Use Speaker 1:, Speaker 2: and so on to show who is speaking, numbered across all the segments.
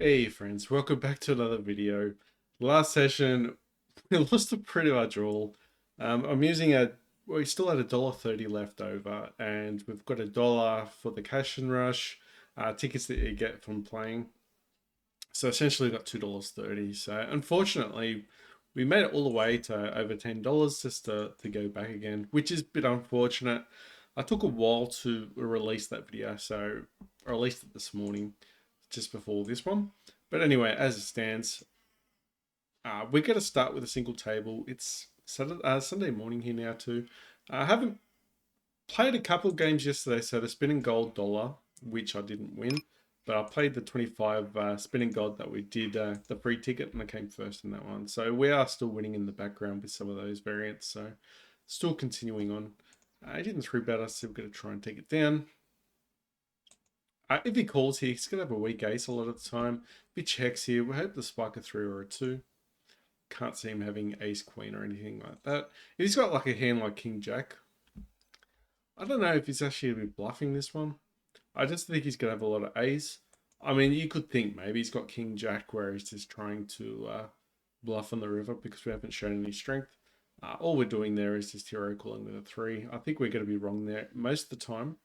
Speaker 1: Hey friends, welcome back to another video. Last session, we lost it pretty much all. I'm using we still had $1.30 left over, and we've got $1 for the cash and rush tickets that you get from playing. So essentially got $2.30. So unfortunately, we made it all the way to over $10 just to go back again, which is a bit unfortunate. I took a while to release that video, so I released it this morning just before this one. But anyway, as it stands, we're going to start with a single table. It's Sunday morning here now too. I haven't played a couple of games yesterday, so the spinning gold dollar, which I didn't win, but I played the 25 spinning gold that we did, the free ticket, and I came first in that one. So we are still winning in the background with some of those variants. So still continuing on. I didn't three bet us, so we're going to try and take it down. If he calls here, he's going to have a weak ace a lot of the time. If he checks here, we hope the spike a 3 or a 2. Can't see him having ace queen or anything like that. If he's got like a hand like king jack, I don't know if he's actually going to be bluffing this one. I just think he's going to have a lot of ace. I mean, you could think maybe he's got king jack where he's just trying to bluff on the river because we haven't shown any strength. All we're doing there is just hero calling with a 3. I think we're going to be wrong there most of the time.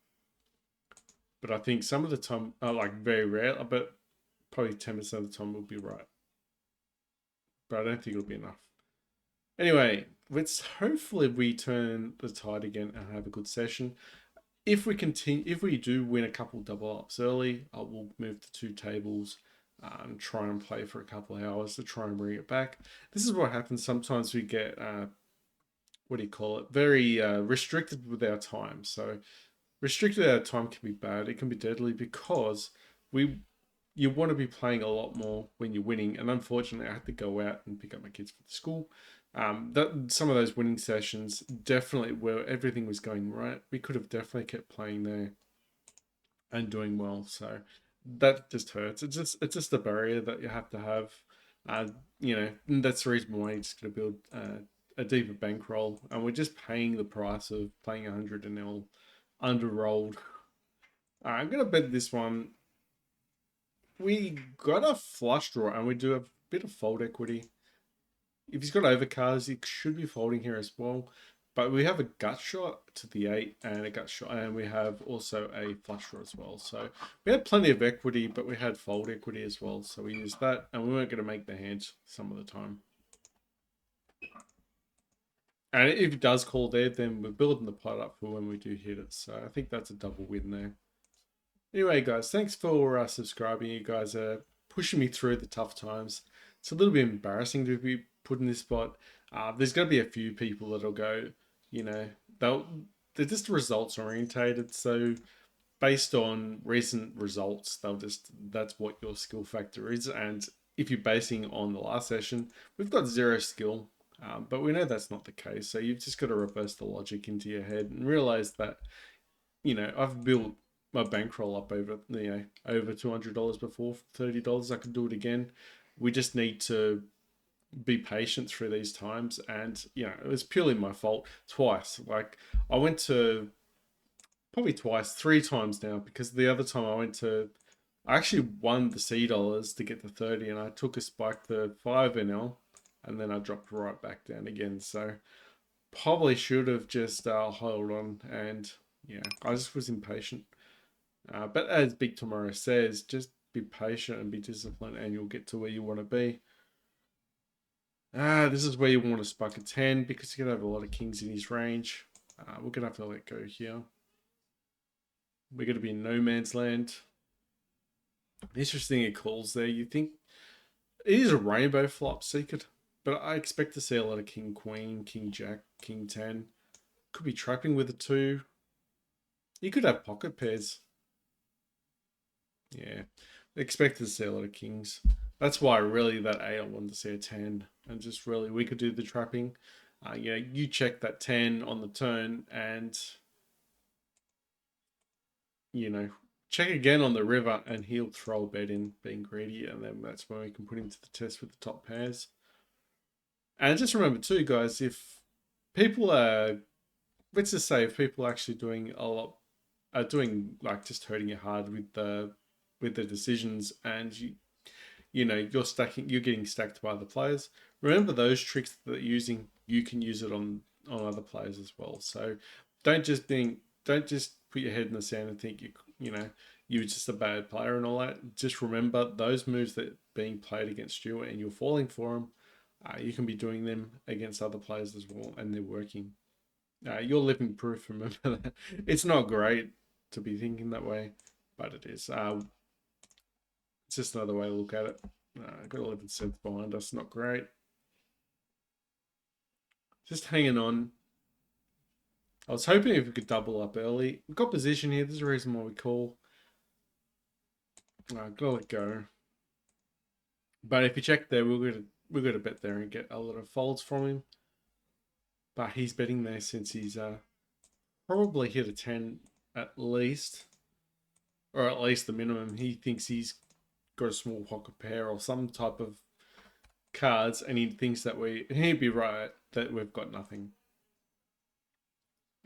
Speaker 1: But I think some of the time, like very rare, but probably 10% of the time we'll be right. But I don't think it'll be enough. Anyway, let's hopefully we turn the tide again and have a good session. If we continue, if we do win a couple double ups early, I will move to 2 tables and try and play for a couple of hours to try and bring it back. This is what happens. Sometimes we get what do you call it? Very restricted with our time. So restricted our time can be bad. It can be deadly because we you want to be playing a lot more when you're winning. And unfortunately, I had to go out and pick up my kids for the school. That some of those winning sessions definitely where everything was going right. We could have definitely kept playing there and doing well. So that just hurts. It's just a barrier that you have to have. Uh, that's the reason why you're just going to build a deeper bankroll, and we're just paying the price of playing 100 and L under rolled. I'm gonna bet this one. We got a flush draw, and we do have a bit of fold equity. If he's got overcards, he should be folding here as well. But we have a gut shot to the 8 and a gut shot, and we have also a flush draw as well. So we had plenty of equity, but we had fold equity as well. So we used that, and we weren't going to make the hands some of the time. And if he does call there, then we're building the pot up for when we do hit it. So I think that's a double win there. Anyway, guys, thanks for subscribing. You guys are pushing me through the tough times. It's a little bit embarrassing to be put in this spot. There's going to be a few people that'll go, you know, they're just results orientated. So based on recent results, that's what your skill factor is. And if you're basing on the last session, we've got 0 skill, but we know that's not the case. So you've just got to reverse the logic into your head and realize that I've built my bankroll up over $200 before, $30. I could do it again. We just need to be patient through these times, and it was purely my fault twice. Like I went to probably twice, 3 times now, because the other time I actually won the $C to get the 30, and I took a spike to 5 NL, and then I dropped right back down again. So probably should have just held on, and I just was impatient. But as Big Tomorrow says, just be patient and be disciplined, and you'll get to where you want to be. This is where you want to spike a 10 because he's going to have a lot of kings in his range. We're going to have to let go here. We're going to be in no man's land. Interesting it calls there. You think it is a rainbow flop, so you could, but I expect to see a lot of king, queen, king, jack, king 10. Could be trapping with a 2. You could have pocket pairs. Yeah, expected to see a lot of kings. That's why really that 8 I wanted to see a 10, and just really we could do the trapping. You check that 10 on the turn, and check again on the river, and he'll throw a bet in, being greedy, and then that's when we can put him to the test with the top pairs. And just remember too, guys, if people are, let's just say, if people are actually doing a lot, are doing like just hurting you hard with the decisions, and you're getting stacked by other players. Remember those tricks that they're using, you can use it on other players as well. So don't just put your head in the sand and think you're just a bad player and all that. Just remember those moves that are being played against you and you're falling for them. You can be doing them against other players as well, and they're working. You're living proof. Remember that it's not great to be thinking that way, but it is. It's just another way to look at it. Got 11 cents behind us. Not great. Just hanging on. I was hoping if we could double up early. We've got position here. There's a reason why we call. Gotta let go. But if you check there, we're gonna bet there and get a lot of folds from him. But he's betting there since he's probably hit a 10 at least, or at least the minimum. He thinks he's got a small pocket pair or some type of cards, and he thinks that he'd be right that we've got nothing.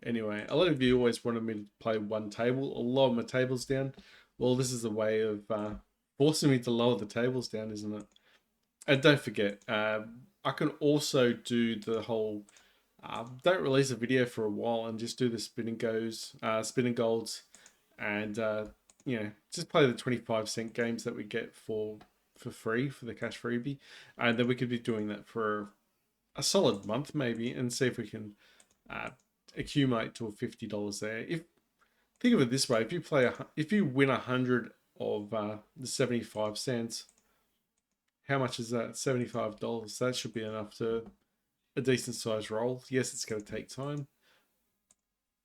Speaker 1: Anyway, a lot of you always wanted me to play one table or lower my tables down. Well, this is a way of forcing me to lower the tables down, isn't it? And don't forget, I can also do the whole don't release a video for a while and just do the spinning golds, and just play the 25-cent games that we get for free for the cash freebie, and then we could be doing that for a solid month maybe, and see if we can accumulate to $50 there. If think of it this way, if you win 100 of the 75 cents, how much is that? $75. That should be enough to a decent sized roll. Yes, it's going to take time,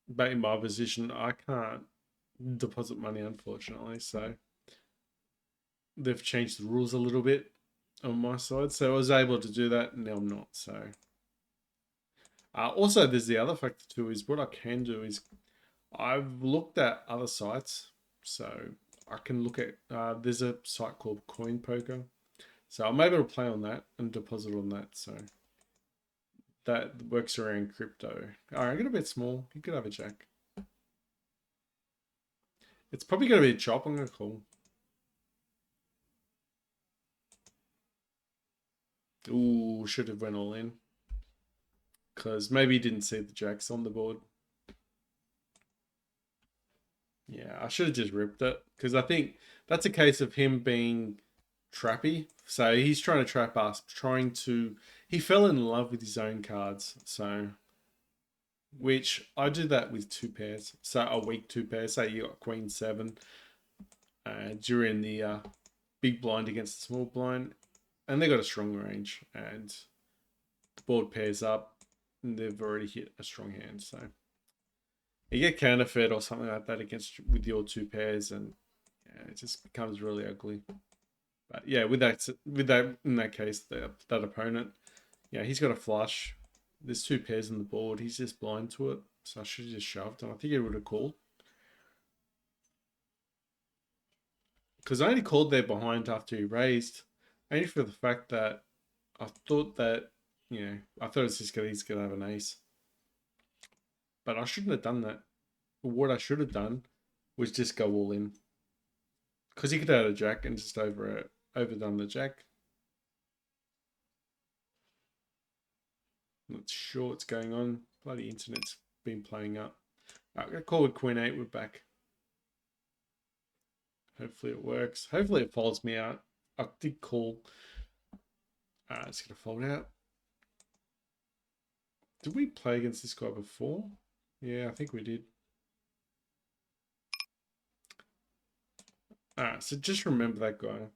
Speaker 1: but in my position, I can't deposit money, unfortunately. So they've changed the rules a little bit on my side. So I was able to do that, and now I'm not. So also, there's the other factor too, is what I can do is I've looked at other sites. So I can look at, there's a site called Coin Poker. So I'm able to play on that and deposit on that. So that works around crypto. All right, I'm going to bet small. You could have a jack. It's probably going to be a chop. I'm going to call. Ooh, should have went all in. Because maybe he didn't see the jacks on the board. Yeah, I should have just ripped it. Because I think that's a case of him being trappy. So he's trying to trap us. He fell in love with his own cards. So, which I do that with two pairs. So a weak two pairs. Say you got Queen 7 during the big blind against the small blind. And they got a strong range. And the board pairs up. And they've already hit a strong hand. So you get counterfeit or something like that with your two pairs, and yeah, it just becomes really ugly. But yeah, with that in that case, that opponent, yeah, he's got a flush. There's two pairs on the board. He's just blind to it, so I should have just shoved, and I think he would have called. Because I only called there behind after he raised, only for the fact that I thought that I thought it's just he's gonna have an ace, but I shouldn't have done that. What I should have done was just go all in, because he could have had a jack and just overdone the jack. I'm not sure what's going on. Bloody internet's been playing up. I'm going to call with Queen 8. We're back. Hopefully it works. Hopefully it folds me out. I did call. It's going to fold out. Did we play against this guy before? Yeah, I think we did. Alright, so just remember that guy.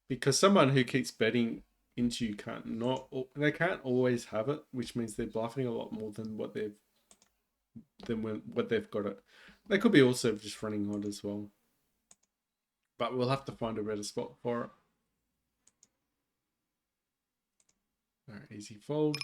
Speaker 1: Because someone who keeps betting into you they can't always have it, which means they're bluffing a lot more than what they've got it. They could be also just running hot as well. But we'll have to find a better spot for it. Alright, easy fold.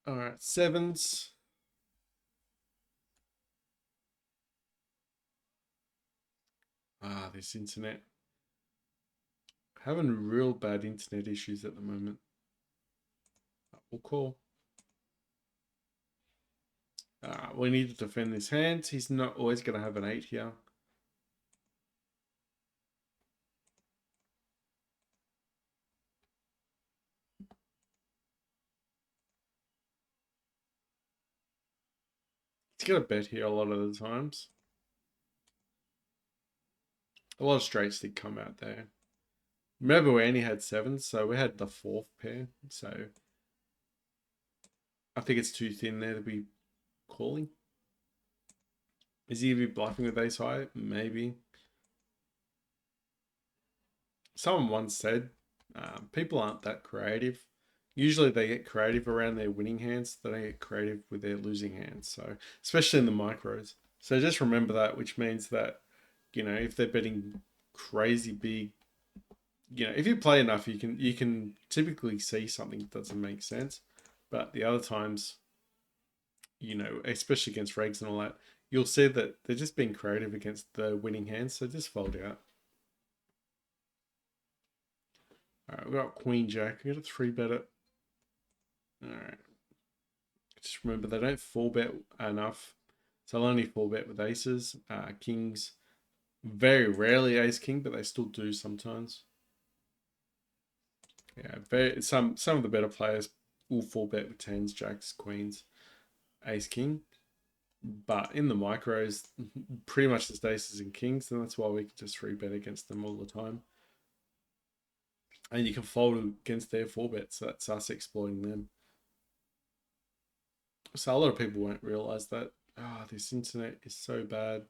Speaker 1: Alright, sevens. This internet. Having real bad internet issues at the moment. We'll call. We need to defend his hands. He's not always going to have an 8 here. He's got a bet here a lot of the times. A lot of straights did come out there. Remember, we only had 7, so we had the 4th pair. So I think it's too thin there to be calling. Is he even bluffing with ace high? Maybe. Someone once said people aren't that creative. Usually they get creative around their winning hands. They don't get creative with their losing hands. So especially in the micros. So just remember that, which means that, you know, if they're betting crazy big, you know, if you play enough, you can typically see something that doesn't make sense. But the other times, you know, especially against regs and all that, you'll see that they're just being creative against the winning hands. So just fold out. All right, we've got Queen Jack. We got a 3-bet it. All right. Just remember they don't 4-bet enough. So they'll only 4-bet with aces. Kings, very rarely ace king, but they still do sometimes. Yeah, some of the better players will 4-bet with 10s, jacks, queens, ace king. But in the micros, pretty much just aces and kings, and that's why we can just 3-bet against them all the time. And you can fold against their 4-bets, so that's us exploiting them. So a lot of people won't realize that. Oh, this internet is so bad.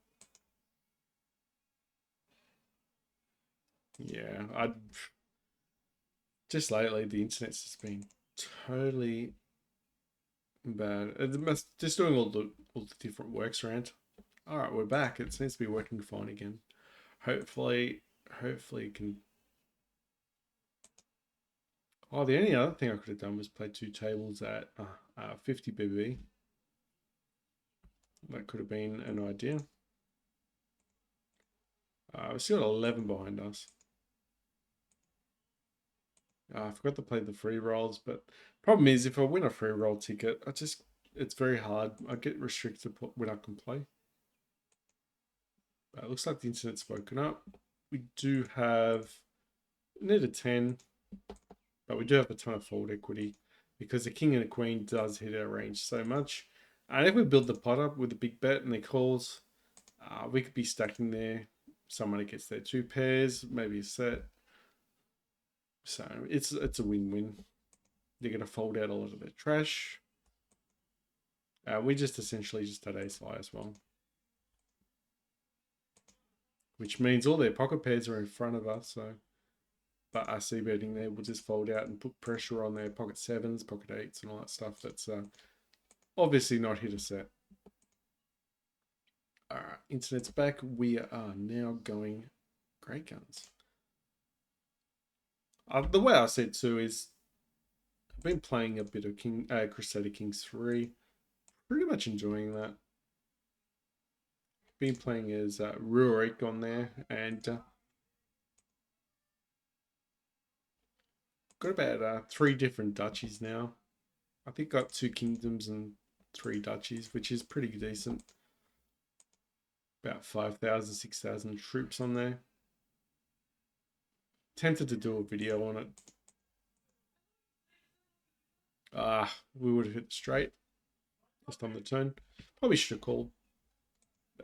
Speaker 1: Yeah, I just lately the internet's just been totally bad. It's just doing all the different works around. All right, we're back. It seems to be working fine again. Hopefully it can. Oh, the only other thing I could have done was play 2 tables at 50 BB. That could have been an idea. We've still got 11 behind us. I forgot to play the free rolls, but problem is if I win a free roll ticket, it's very hard. I get restricted when I can play. It looks like the internet's woken up. We do have need a 10, but we do have a ton of fold equity because the king and the queen does hit our range so much. And if we build the pot up with a big bet and they calls, we could be stacking there. Someone gets their 2 pairs, maybe a set. So it's a win-win. They're going to fold out a lot of their trash. We just essentially just had ace high as well. Which means all their pocket pairs are in front of us. So, but our C betting there will just fold out and put pressure on their pocket 7s, pocket 8s, and all that stuff. That's obviously not hit a set. All right, internet's back. We are now going great guns. The way I see it too is I've been playing a bit of Crusader Kings 3. Pretty much enjoying that. Been playing as Rurik on there, and got about 3 different duchies now. I think got 2 kingdoms and 3 duchies, which is pretty decent. About 5,000, 6,000 troops on there. Tempted to do a video on it. We would have hit straight just on the turn. Probably should have called.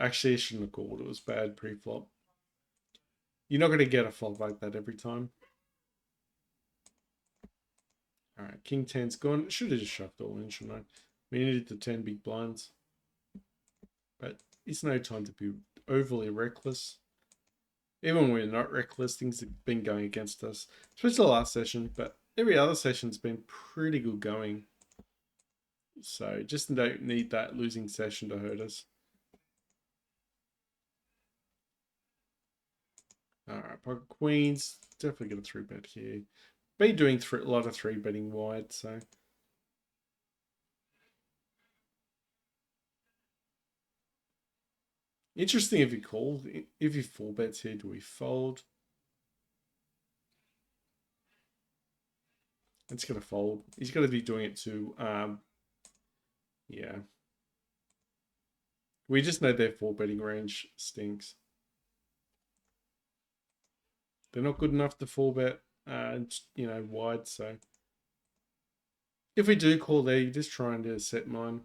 Speaker 1: Actually, I shouldn't have called. It was bad pre-flop. You're not going to get a flop like that every time. All right, king 10's gone. Should have just shoved all in, shouldn't I? We needed the 10 big blinds. But it's no time to be overly reckless. Even when we're not reckless, things have been going against us. Especially the last session, but every other session's been pretty good going. So just don't need that losing session to hurt us. All right, pocket queens. Definitely going to 3-bet here. Been doing a lot of 3-betting wide, so. Interesting if you call. If you 4-bets here, do we fold? It's going to fold. He's going to be doing it too. Yeah. We just know their 4-betting range stinks. They're not good enough to 4-bet, wide. So if we do call there, you're just trying to set mine.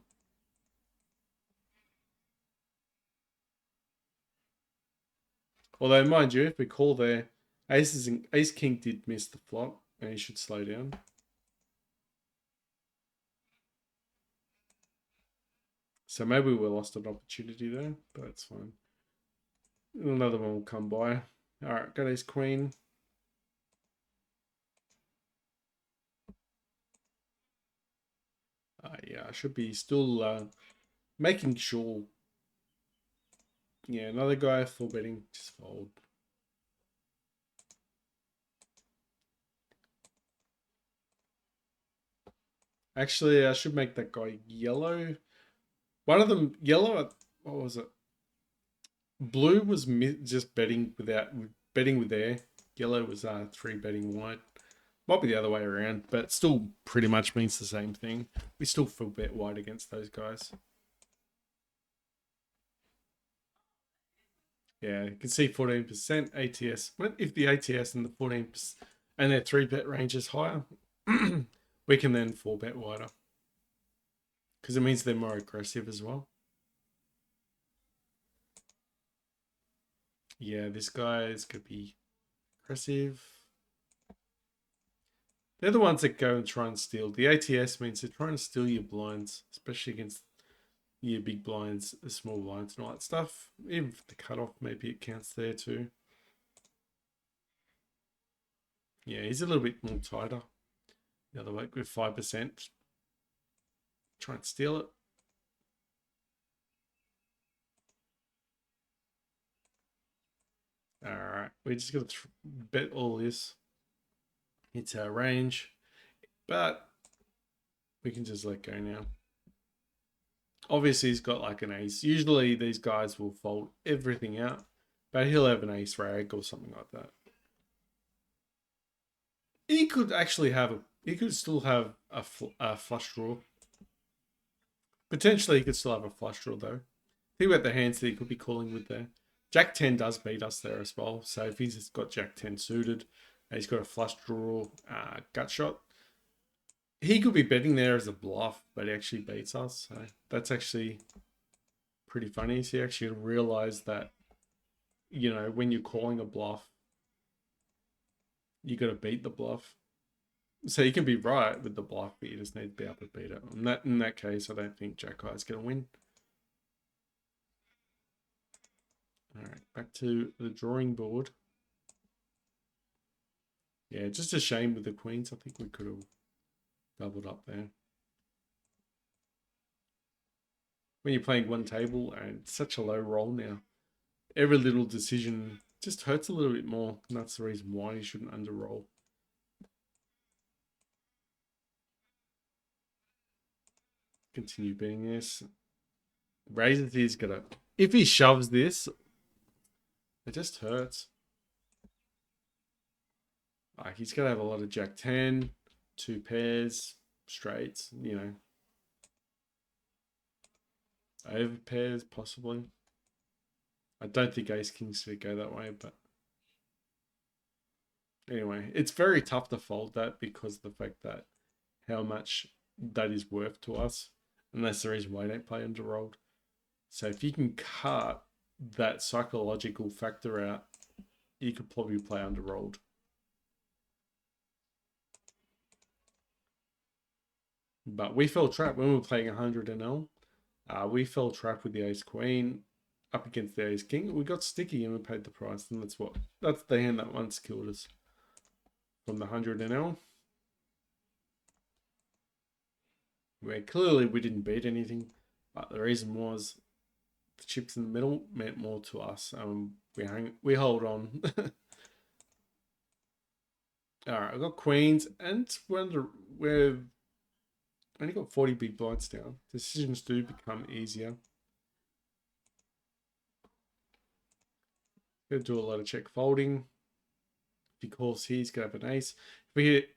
Speaker 1: Although, mind you, if we call there, Ace King did miss the flop, and he should slow down. So maybe we lost an opportunity there, but that's fine. Another one will come by. All right, got Ace Queen. Yeah, I should be still making sure. Yeah, another guy 4-betting, just fold. Actually, I should make that guy yellow. One of them, yellow, what was it? Blue was just betting with air. Yellow was 3-betting white. Might be the other way around, but still pretty much means the same thing. We still full bet white against those guys. Yeah, you can see 14% ATS. But if the ATS and the 14% and their 3-bet range is higher, we can then 4-bet wider. Because it means they're more aggressive as well. Yeah, this guy is going to be aggressive. They're the ones that go and try and steal. The ATS means they're trying to steal your blinds, especially against your big blinds, the small blinds, and all that stuff. Even the cutoff, maybe it counts there too. Yeah, he's a little bit more tighter. The other way with 5%. Try and steal it. All right, we just got to bet all this. It's our range, but we can just let go now. Obviously, he's got like an ace. Usually, these guys will fold everything out, but he'll have an ace rag or something like that. He could actually have he could still have a flush draw. Potentially, he could still have a flush draw though. Think about the hands that he could be calling with there. Jack 10 does beat us there as well. So if he's got Jack 10 suited, and he's got a flush draw, gut shot, he could be betting there as a bluff, but he actually beats us. So that's actually pretty funny. So you actually realize that, when you're calling a bluff, you got to beat the bluff. So you can be right with the bluff, but you just need to be able to beat it. In that case, I don't think Jack High is going to win. All right, back to the drawing board. Yeah, just a shame with the queens. I think we could have doubled up there. When you're playing one table and such a low roll now, every little decision just hurts a little bit more. And that's the reason why you shouldn't under roll. Continue being this. Raises is gonna. If he shoves this, it just hurts. Like he's gonna have a lot of Jack 10, 2 pairs, straights, over pairs possibly. I don't think Ace King's gonna go that way, but anyway, it's very tough to fold that because of the fact that how much that is worth to us, and that's the reason why I don't play under rolled. So if you can cut that psychological factor out, you could probably play under rolled. But we fell trapped when we were playing 100 NL. We fell trapped with the Ace Queen up against the Ace King. We got sticky and we paid the price, and that's the hand that once killed us from the 100 NL. Where clearly we didn't beat anything, but the reason was the chips in the middle meant more to us. We hold on. All right, I've got queens, and we've only got 40 big blinds now. Decisions do become easier. Gonna do a lot of check folding. If he calls here, he's gonna have an ace. If we hit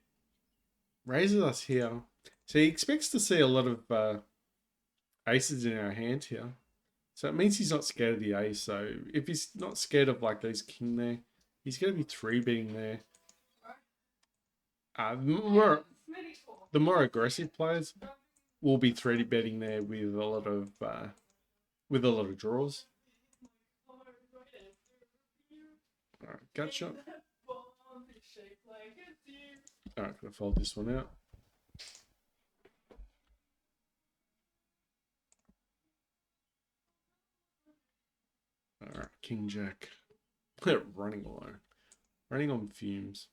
Speaker 1: raises us here. So he expects to see a lot of aces in our hand here. So it means he's not scared of the ace. So if he's not scared of like those king there, he's going to be 3-betting there. The more aggressive players will be 3-betting there with a lot of draws. All right, gut shot. All right, gonna fold this one out. All right, king jack. Running alone, running on fumes.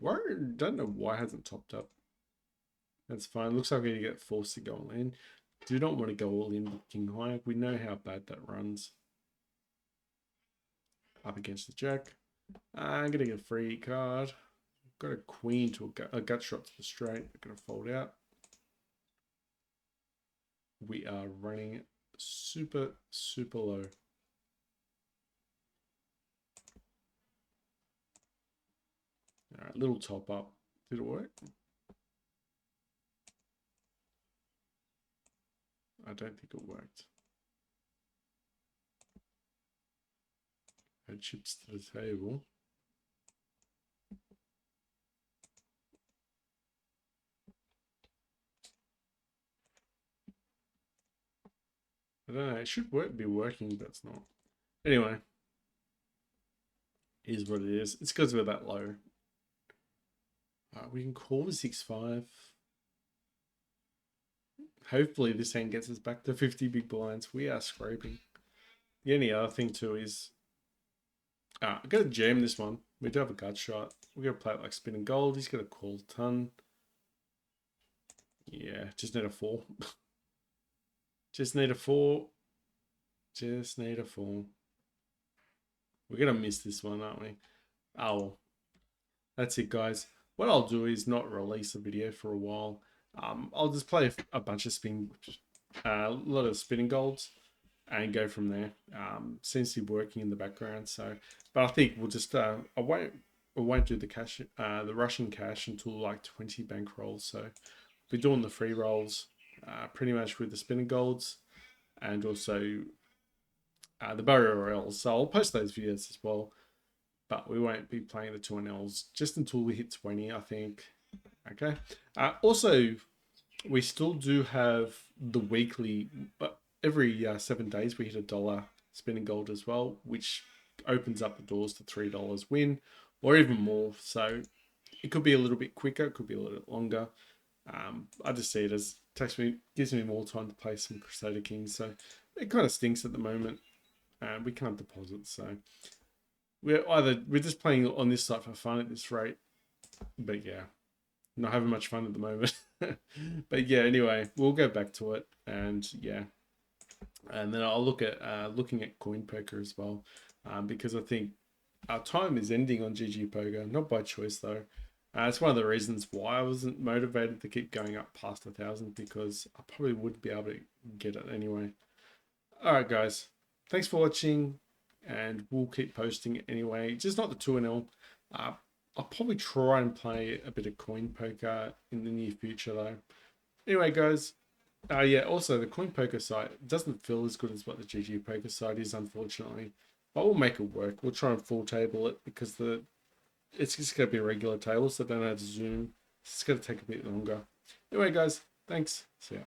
Speaker 1: Don't know why it hasn't topped up. That's fine. Looks like we're gonna get forced to go all in. Do not want to go all in with king high. We know how bad that runs. Up against the jack. I'm gonna get a free card. Got a queen to a gut shot to the straight. I'm gonna fold out. We are running super low. All right, little top up. Did it work? I don't think it worked. Add chips to the table. I don't know. It should be working, but it's not. Anyway, is what it is. It's because we're that low. We can call the 6-5. Hopefully this hand gets us back to 50 big blinds. We are scraping. The only other thing too is I gotta jam this one. We do have a gut shot. We're gonna play it like spinning gold. He's gonna call a ton. Yeah, just need a 4. Just need a 4. Just need a 4. We're gonna miss this one, aren't we? Oh well. That's it, guys. What I'll do is not release a video for a while. I'll just play a bunch of a lot of spinning golds, and go from there. Seems to be working in the background. So, but I think we'll just I won't do the cash, the Russian cash until like 20 bank rolls. So we're doing the free rolls, pretty much with the spinning golds, and also the Barrier Royals. So I'll post those videos as well. But we won't be playing the 2-1Ls just until we hit 20, I think. Okay. Also, we still do have the weekly, but every 7 days we hit $1 spinning gold as well, which opens up the doors to $3 win or even more. So it could be a little bit quicker, it could be a little bit longer. I just see it as gives me more time to play some Crusader Kings. So it kind of stinks at the moment. We can't deposit, so we're just playing on this site for fun at this rate. But yeah, not having much fun at the moment. But yeah, anyway, we'll go back to it, and yeah, and then I'll look at looking at Coin Poker as well, because I think our time is ending on GG Poker, not by choice though. It's one of the reasons why I wasn't motivated to keep going up past 1,000, because I probably would be able to get it anyway. All right, guys, thanks for watching, and we'll keep posting anyway. Just not the 2-0. I'll probably try and play a bit of Coin Poker in the near future though. Anyway, guys, yeah, also the Coin Poker site doesn't feel as good as what the GG Poker site is, unfortunately. But we'll make it work. We'll try and full table it, because it's just going to be a regular table, so I don't have to zoom. It's going to take a bit longer. Anyway, guys, thanks. See ya.